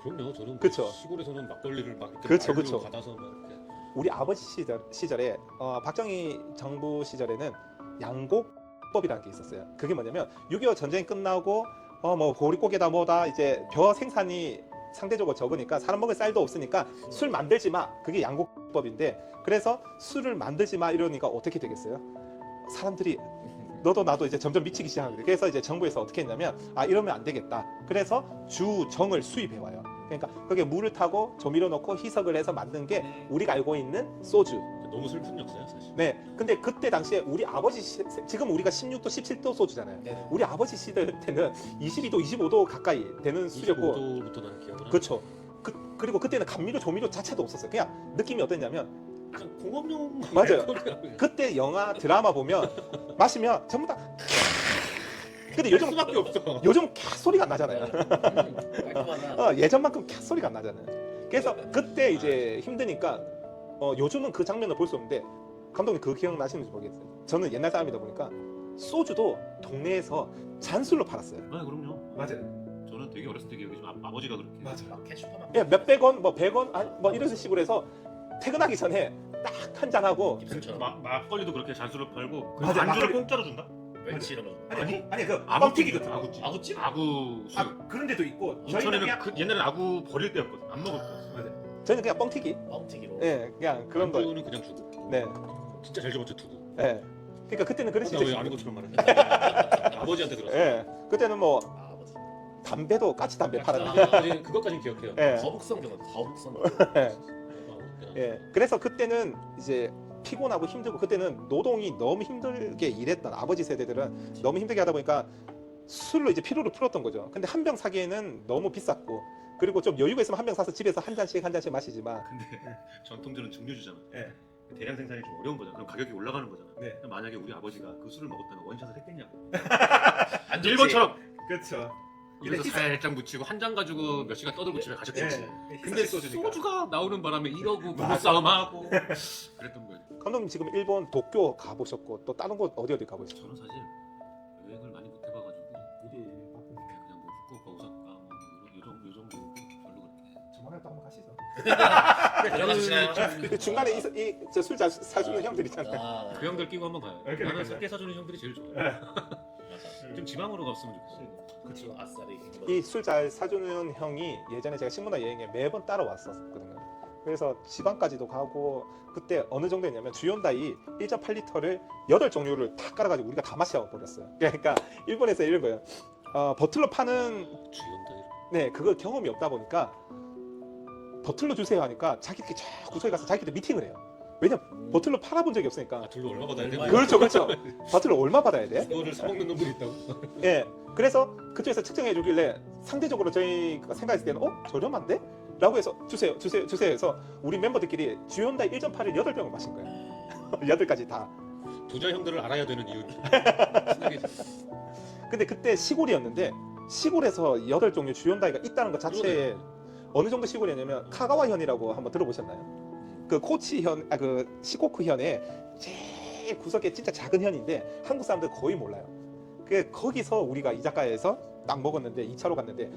그럼요. 저는 그쵸. 시골에서는 막걸리를 막 이렇게 그쵸, 말로 그쵸. 받아서 막 이렇게. 우리 아버지 시절에 박정희 정부 시절에는 양곡법이라는 게 있었어요. 그게 뭐냐면 6.25 전쟁이 끝나고 뭐 보릿고개다 뭐다 이제 벼 생산이 상대적으로 적으니까 사람 먹을 쌀도 없으니까 술 만들지 마. 그게 양곡법인데 그래서 술을 만들지 마 이러니까 어떻게 되겠어요? 사람들이 너도 나도 이제 점점 미치기 시작한 거예요. 그래서 이제 정부에서 어떻게 했냐면 이러면 안 되겠다. 그래서 주정을 수입해 와요. 그러니까 거기에 물을 타고 조미료 넣고 희석을 해서 만든 게 우리가 알고 있는 소주. 너무 슬픈 역사야 사실. 네. 근데 그때 당시에 우리 아버지 지금 우리가 16도, 17도 소주잖아요. 네. 우리 아버지 시절 때는 22도, 25도 가까이 되는 술이었고. 25도부터 나는 기억을 하는데. 그렇죠. 그리고 그때는 감미료, 조미료 자체도 없었어요. 그냥 느낌이 어땠냐면 그냥 공업용. 맞아요. 알코올이라고. 그때 영화, 드라마 보면 마시면 전부 다. 근데 요즘 수밖에 없어. 요즘 캬 소리가 안 나잖아요. 깔끔하다. 예전만큼 캬 소리가 안 나잖아요. 그래서 그때 이제 힘드니까 요즘은 그 장면을 볼 수 없는데 감독님 그 기억나시는지 모르겠어요. 저는 옛날 사람이다 보니까 소주도 동네에서 잔술로 팔았어요. 아 그럼요. 맞아요. 저는 되게 어렸을 때 기억이 좀 아버지가 그렇게 마켓 슈퍼마켓. 예, 몇백 원, 뭐 100원, 뭐 이런 식으로 해서 퇴근하기 전에 딱 한 잔 하고 입술처럼. 막걸리도 그렇게 잔수로 팔고 그 맞아, 안주를 막걸리. 공짜로 준다? 멸치 이런 거. 아니 그 아구 뻥튀기 같은 거. 아구찜. 아구찜? 아구 수. 아 그런 데도 있고 인천에는 그냥 옛날에는 아구 버릴 때였거든. 안 먹을 때. 저희는 그냥 뻥튀기. 뻥튀기로. 예, 그냥 그런 거. 안주는 그냥 두고. 네, 진짜 제일 좋았죠 두고. 예. 그러니까 그때는 그랬을 나왜 때. 아는 것처럼 말하냐? 아버지한테 들었어. 예, 그때는 뭐 아, 맞아. 담배도 까치 담배 팔았는데. 그것까지는 기억해요. 예, 거북성 병원, 거북성. 예, 예. 그래서 그때는 이제 피곤하고 힘들고 그때는 노동이 너무 힘들게 일했던 아버지 세대들은 너무 힘들게 하다 보니까 술로 이제 피로를 풀었던 거죠. 근데 한 병 사기에는 너무 비쌌고 그리고 좀 여유가 있으면 한 병 사서 집에서 한 잔씩 마시지만. 근데 전통주는 증류주잖아. 예. 대량 생산이 좀 어려운 거잖아. 그럼 가격이 올라가는 거잖아. 네. 그럼 만약에 우리 아버지가 그 술을 먹었다면 원샷을 했겠냐고. 안 좋지. 일본처럼 그렇죠. 입에서 살짝 묻히고 한 잔 가지고 몇 시간 떠들고 집에 가셨겠지. 근데 소주가 나오는 바람에 이러고 부부싸움하고 그랬던 거예요. 감독님 지금 일본 도쿄 가보셨고 또 다른 곳 어디 가보셨죠? 저는 사실 여행을 많이 못 해봐가지고 일이 그냥 뭐 후쿠오카, 오사카 뭐 요 정도 별로 그렇게. 저번에 또 한번 가시죠. 들어가주시나요? 그 중간에 이술 잘 사주는 형들 있잖아요. 아, 그 형들 끼고 한번 가요. 그러니까. 나는 사케 사주는 형들이 제일 좋아요. 맞아. 좀 지방으로 갔으면 좋겠어요. 그렇죠. 아싸리. 이 술 잘 사주는 형이 예전에 제가 신문화 여행에 매번 따라왔었거든요. 그래서 지방까지도 가고 그때 어느 정도였냐면 주연다이 1.8리터를 8종류를 다 깔아가지고 우리가 다 마셔 버렸어요. 그러니까 일본에서 이런 거예요. 버틀러 파는 주연다 네 그거 경험이 없다 보니까 버틀러 주세요 하니까 자기들끼리 쫙 구석에 가서 자기들 미팅을 해요. 왜냐 버틀러 팔아본 적이 없으니까. 아 둘로 얼마 받아야 돼? 얼마야? 그렇죠. 버틀러 얼마 받아야 돼? 그거를 사 먹는 놈들이 있다고? 예. 그래서 그쪽에서 측정해 주길래 상대적으로 저희가 생각했을 때는 저렴한데? 라고 해서 주세요 해서 우리 멤버들끼리 주연다이 1.8을 8병을 마신 거예요. 8가지 다. 부자 형들을 알아야 되는 이유. 근데 그때 시골이었는데 시골에서 8종류 주연다이가 있다는 것 자체에 어느 정도 시골이었냐면 카가와현이라고 한번 들어보셨나요? 그 코치현, 그 시코쿠현의 제일 구석에 진짜 작은 현인데 한국 사람들 거의 몰라요. 거기서 우리가 이자카야에서 딱 먹었는데 2차로 갔는데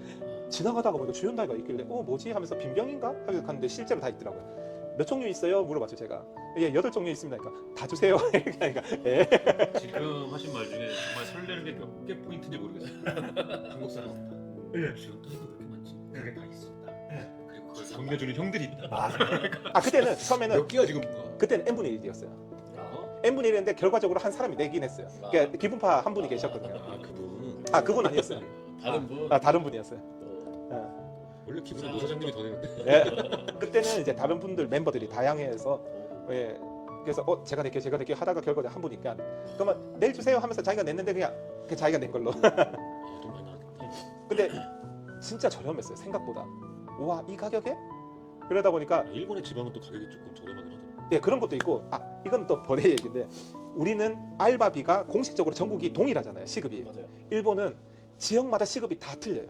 지나가다가 보니까 주연다이가 있길래 뭐지 하면서 빈병인가? 하면서 갔는데 실제로 다 있더라고요. 몇 종류 있어요? 물어봤죠 제가. 예, 8종류 있습니다. 그러니까 다 주세요. 그러니까 예. 지금 하신 말 중에 정말 설레는 게 몇 개 포인트인지 모르겠어요. 한국 사람 없다. 예. 주연다이가 왜 이렇게 많지? 그게 다 있었다. 예. 그리고 그걸 건네주는 형들이 있다. 그때는 처음에는 몇 개야 지금? 그때는 n분의 1이었어요. 아, n분의 1인데 결과적으로 한 사람이 내긴 했어요. 그러니까 기분파 한 분이 계셨거든요. 아 그분. 그분 아니었어요. 다른 분. 다른 분이었어요. 또. 원래 기분은 노 사장님이 더 내는데. 예. 그때는 이제 다른 분들 멤버들이 다양해서 예. 그래서 제가 낼게요 하다가 결과적으로 한 분이니까 그러면 내일 주세요 하면서 자기가 냈는데 그냥 자기가 낸 걸로. 돈 많이 나겠다. 근데 진짜 저렴했어요 생각보다. 우와 이 가격에? 그러다 보니까 일본의 지방은 또 가격이 조금 저렴하긴 하더라고. 예 그런 것도 있고 이건 또 번외 얘기인데 우리는 알바비가 공식적으로 전국이 동일하잖아요 시급이. 맞아요. 일본은 지역마다 시급이 다 틀려요.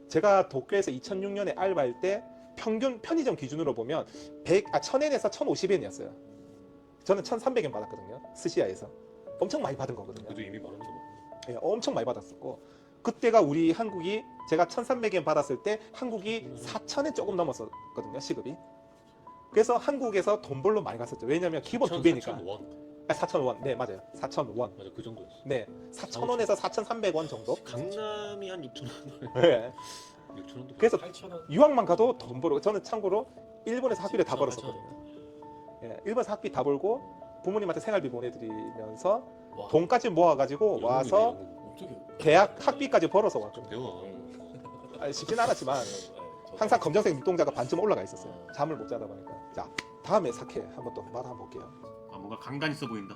제가 도쿄에서 2006년에 알바할 때 평균 편의점 기준으로 보면 1000엔에서 1050엔이었어요. 저는 1300엔 받았거든요. 스시야에서. 엄청 많이 받은 거거든요. 그래도 이미 많은 거 먹고. 예, 엄청 많이 받았었고 그때가 우리 한국이 제가 1300엔 받았을 때 한국이 4000엔 조금 넘었었거든요. 시급이. 그래서 한국에서 돈 벌러 많이 갔었죠. 왜냐면 기본 2배니까. 4,000원. 4,000원. 네, 맞아요. 4,000원. 맞아 그 정도였어. 네. 4,000원에서 4,300원 정도? 강남이 한 6,000원. 네. 6,000원도. 그래서 8,000원. 유학만 가도 돈 벌고 저는 참고로 일본에서 학비를 다 벌었었거든요. 예, 일본에서 학비 다 벌고 부모님한테 생활비 보내드리면서 와. 돈까지 모아가지고 와서 어떻게? 대학 학비까지 벌어서 왔거든요. 배워. 쉽진 않았지만 항상 검정색 눈동자가 반쯤 올라가 있었어요. 잠을 못 자다 보니까. 자, 다음에 사케 한번 또 맛 한번 볼게요. 뭔가 강단 있어 보인다.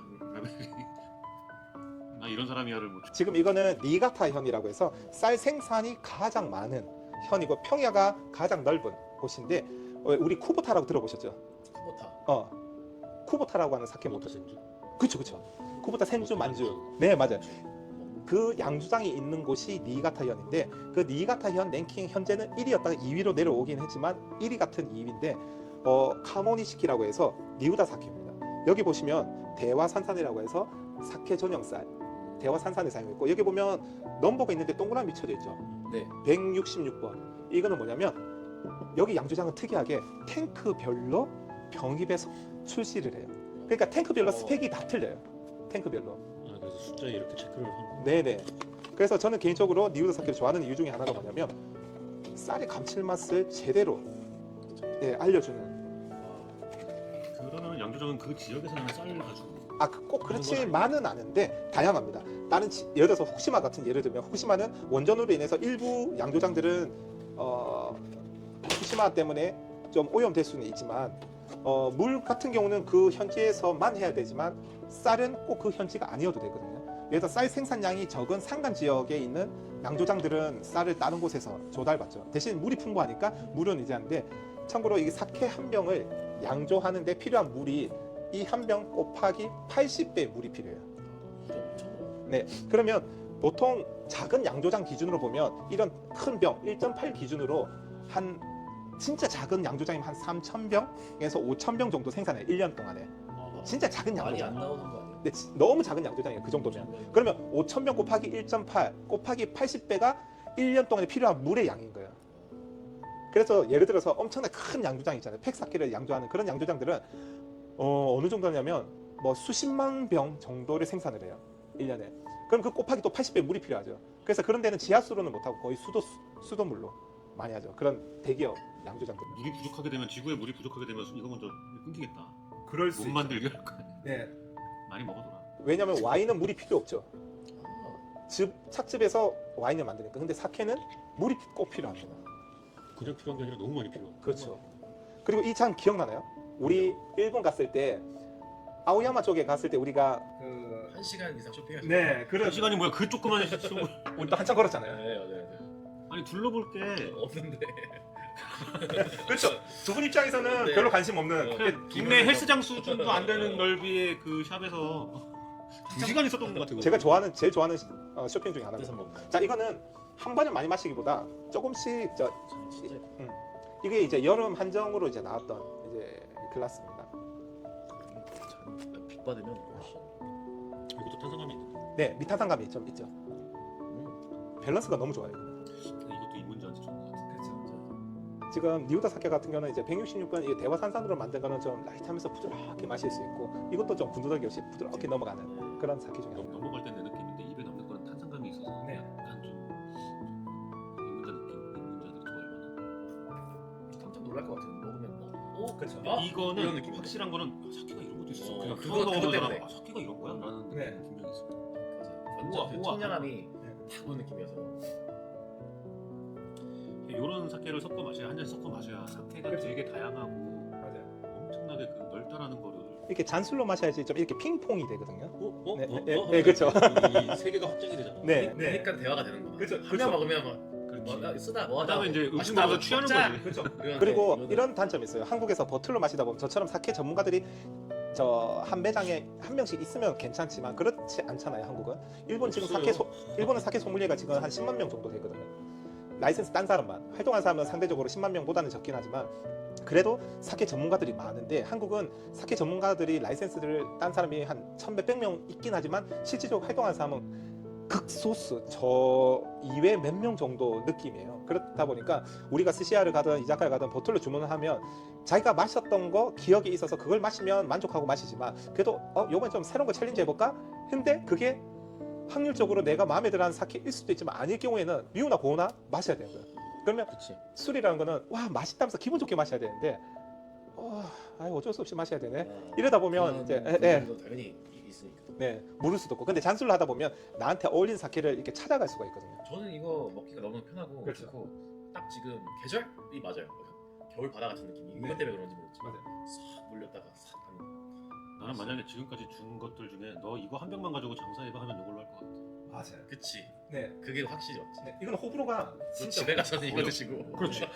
나 이런 사람이야를 못. 지금 이거는 니가타 현이라고 해서 쌀 생산이 가장 많은 현이고 평야가 가장 넓은 곳인데 우리 쿠보타라고 들어보셨죠? 쿠보타. 쿠보타라고 하는 사케 모토. 생주. 그쵸. 쿠보타 생주 만주. 네 맞아요. 그 양주장이 있는 곳이 니가타현인데 그 니가타현 랭킹 현재는 1위였다가 2위로 내려오긴 했지만 1위 같은 2위인데 카모니시키라고 해서 니우다 사케입니다. 여기 보시면 대화산산이라고 해서 사케 전용쌀 대화산산을 사용했고 여기 보면 넘버가 있는데 동그라미 쳐져 있죠. 네. 166번. 이거는 뭐냐면 여기 양주장은 특이하게 탱크별로 병입해서 출시를 해요. 그러니까 탱크별로 스펙이 다 틀려요. 탱크별로. 그래서 숫자에 이렇게 체크를 하는 거. 네네. 그래서 저는 개인적으로 니우드 사케를 좋아하는 이유 중에 하나가 뭐냐면 쌀의 감칠맛을 제대로 알려주는. 그러면 양조장은 그 지역에서 나는 쌀을 가지고 꼭 그렇지만은 않은데 다양합니다. 다른 예를 들어서 후쿠시마 같은 예를 들면 후쿠시마는 원전으로 인해서 일부 양조장들은 후쿠시마 때문에 좀 오염될 수는 있지만 물 같은 경우는 그 현지에서만 해야 되지만 쌀은 꼭 그 현지가 아니어도 되거든요. 예를 들어 쌀 생산량이 적은 산간 지역에 있는 양조장들은 쌀을 다른 곳에서 조달받죠. 대신 물이 풍부하니까 물은 의지하는데 참고로 이 사케 한 병을 양조하는데 필요한 물이 이 한 병 곱하기 80배 물이 필요해요. 네, 그러면 보통 작은 양조장 기준으로 보면 이런 큰 병 1.8 기준으로 한 진짜 작은 양조장이면 한 3,000병에서 5,000병 정도 생산해요. 1년 동안에. 진짜 작은 많이 안 양조장. 나오는 거 아니에요? 근데 너무 작은 양조장이에요. 그 정도면. 그러면 5,000병 곱하기 1.8 곱하기 80배가 1년 동안에 필요한 물의 양인 거예요. 그래서 예를 들어서 엄청나게 큰 양조장 있잖아요. 팩사케를 양조하는 그런 양조장들은 어느 정도냐면 뭐 수십만 병 정도를 생산을 해요. 1년에. 그럼 그 곱하기 또 80배 물이 필요하죠. 그래서 그런 데는 지하수로는 못하고 거의 수도물로 많이 하죠. 그런 대기업 양조장들. 물이 부족하게 되면 지구에 물이 부족하게 되면 이거 먼저 끊기겠다. 그럴 못 만들게 할 거야. 네. 많이 먹어둬라. 왜냐하면 와인은 물이 필요 없죠. 아, 찻집에서 와인을 만드니까. 근데 사케는 물이 꼭 필요합니다. 그냥 필요한 게 아니라 너무 많이 필요해. 그렇죠. 그리고 이 참 기억나나요? 우리 일본 갔을 때 아오야마 쪽에 갔을 때 우리가 1시간 이상 쇼핑하셨어요? 네 그 시간이 뭐야? 그 조그만 우리 또 한참 걸었잖아요. 네, 맞아요. 아니 둘러볼 게 없는데. 그렇죠. 두 분 입장에서는 네. 별로 관심 없는 그냥 동네 헬스장 수준도 안 되는 넓이의 그 샵에서 2시간 있었던 것 같아요. 제가 제일 좋아하는 쇼핑 중에 하나입니다. 그래서 뭐 자, 이거는 한 번에 많이 마시기보다 조금씩 진짜 이게 이제 여름 한정으로 이제 나왔던 이제 글라스입니다. 빛 받으면 훨씬. 이것도 탄산감이 있는데. 네, 미타산감이 좀 있죠. 밸런스가 너무 좋아요. 이것도 입문자한테 좋은 것 같아. 그렇죠. 지금 니우다 사케 같은 경우는 이제 166번 이게 대화산산으로 만든 거는 좀 라이트하면서 부드럽게 마실 수 있고 이것도 좀 군더더기 없이 부드럽게 넘어가는 그런 사케 중에 하나. 넘어갈 때 내 느낌인데 입에 남는 거는 탄산감이 있어서 네. 약간 좀 입문자 느낌, 입문자들이 좋아할 만한. 깜짝 놀랄 것 같은 먹으면 그렇죠. 이런 이거는 느낌. 확실한 거는 사케가 이런 것도 있어. 그냥 그거 먹어보는 때문에. 사람 사케가 이런 거야? 라는 네. 느낌이 분명히 있어. 완전 그 우와. 청량함이 딱 오는 느낌이어서. 이런 사케를 섞어 마셔야 한 잔 섞어 마셔야 사케가 그렇죠. 되게 다양하고 맞아요. 엄청나게 그 넓다라는 거를 이렇게 잔술로 마셔야지 좀 이렇게 핑퐁이 되거든요. 어? 네, 그렇죠. 이 개가 확장이 되잖아. 네. 그러니까 대화가 되는 거야. 그렇죠. 한명 먹으면 그렇지. 뭐 쓰다 뭐 하다. 그다음에 이제 음식 맛있다, 먹어서 취하는 먹자. 거지. 그렇죠. 이런 그리고 네, 이런 단점이 있어요. 한국에서 버틀로 마시다 보면 저처럼 사케 전문가들이 저 한 매장에 한 명씩 있으면 괜찮지만 그렇지 않잖아요. 한국은. 일본 지금 일본은 사케 소믈리에가 지금 한 10만 명 정도 되거든요. 라이센스 딴 사람만 활동하는 사람은 상대적으로 10만 명보다는 적긴 하지만 그래도 사케 전문가들이 많은데 한국은 사케 전문가들이 라이센스를 딴 사람이 한 1,100몇 명 있긴 하지만 실질적으로 활동하는 사람은 극소수 저 이외 몇 명 정도 느낌이에요. 그렇다 보니까 우리가 스시야를 가든 이자카야 가든 버틀로 주문을 하면 자기가 마셨던 거 기억에 있어서 그걸 마시면 만족하고 마시지만 그래도 요번에 좀 새로운 거 챌린지 해볼까? 근데 그게 확률적으로 내가 마음에 들어하는 사케일 수도 있지만 아닐 경우에는 미우나 고우나 마셔야 되는 거예요. 그러면 그렇지. 술이라는 거는 와 맛있다면서 기분 좋게 마셔야 되는데 어쩔 수 없이 마셔야 되네. 이러다 보면 이제 당연히 있으니까. 네 모를 수도 없고 근데 잔술을 하다 보면 나한테 어울리는 사케를 이렇게 찾아갈 수가 있거든요. 저는 이거 먹기가 너무 편하고 그렇죠. 좋고 딱 지금 계절이 맞아요. 겨울 바다 같은 느낌이 네. 이것 때문에 그런지 모르겠지만 맞아요. 싹 물렸다가 싹 가는. 나는 만약에 지금까지 준 것들 중에 너 이거 한 병만 가지고 장사해봐 하면 이걸로 할 것 같아. 맞아요. 그치. 네. 그게 확실히 없지. 네. 이건 호불호가 진짜 집에 가서는 이거 어려워. 드시고. 그렇지.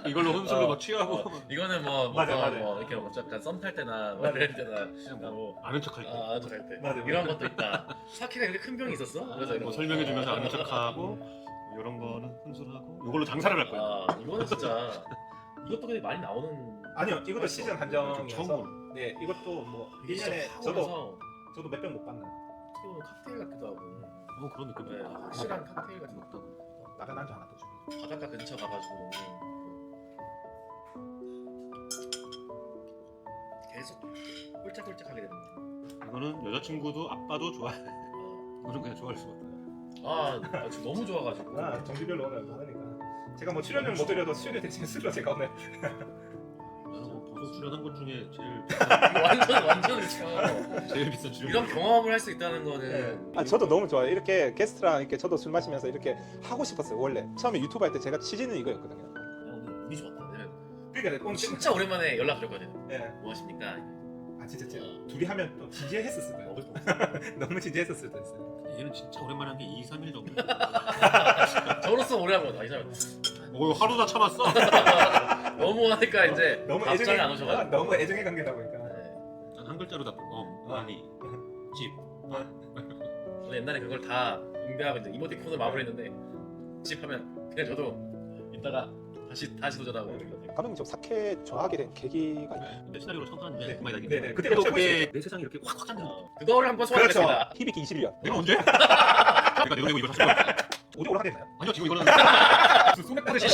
이걸로 혼술로 막 취하고 이거는 뭐 맞아. 이렇게 뭐 잠깐 썸 탈 때나 뭐 맞아. 이럴 때나 그냥 뭐 뭐 아는 척할 때. 아는 척할 때 맞아. 이런 것도 있다. 사케가 이렇게 큰 병이 있었어? 그래서 이런 뭐 거. 설명해주면서 아는 척하고 뭐 이런 거는 혼술하고 이걸로 장사를 할 거야. 아 이거는 진짜 이것도 근데 많이 나오는. 아니요 이것도 시즌 한정이어서 처음으로. 네 이것도 뭐 이게 진짜 1년에 하고 저도 나서 몇 병 못 받는 어떻게 보면 칵테일 같기도 하고 그런 느낌이. 네, 확실한 칵테일 같은 거. 나간 안주 하나 더 주기. 바닷가 근처 가가지고 먹는 계속 홀짝홀짝하게 되는 거예요. 이거는 여자친구도 아빠도 좋아해. 이거는 그냥 좋아할 수가 없어. 아 지금 너무 좋아가지고. 아, 정기별로 오늘 많으니까. 제가 뭐 출연을 못 드려도 출연을 대신 쓰죠 제가 오늘. 나는 뭐 방송 출연한 것 중에 완전 그쵸. 제일 비싼 출연. 이런 경험을 할 수 있다는 거는. 아 저도 너무 좋아요. 이렇게 게스트랑 이렇게 저도 술 마시면서 이렇게 하고 싶었어요. 원래 처음에 유튜브 할 때 제가 취지는 이거였거든요. 오늘 운이 좋았다. 왜냐면 그러니까 오늘 진짜 오랜만에 연락 드렸거든요. 예. 뭐 하십니까? 아 진짜 둘이 하면 또 진지했었을 거예요. 먹을 거 없어. 너무 진지했었을 때 있어요. 얘는 진짜 오랜만에 한 게 2, 3일 정도. 저로서 오래 한 거다. 이 사람 뭐 하루 다 참았어. 너무 하니까 이제 너무 답장이 안 오셔가지고. 너무 애정의 관계다 보니까. 네. 난 한 글자로 답. 아니 집. 저는 옛날에 그걸 다 응대하고 이제 이모티콘을 마무리했는데 집하면 그냥 저도 이따가 다시 도전하고. 감독님 저 사케 좋아하게 된 계기가 있나요? 근데 시나리오를 처음 봤는데 네. 정말 이게. 네네. 그때 그때도 최고 그게 내 세상이 이렇게 확 짠다. 그거를 한번 소환하겠습니다. 히비키 21년. 내가 언제? 내가 내고 이거 사실 오디오로 하겠나요? 아니요 지금 이거는 소맥 받으시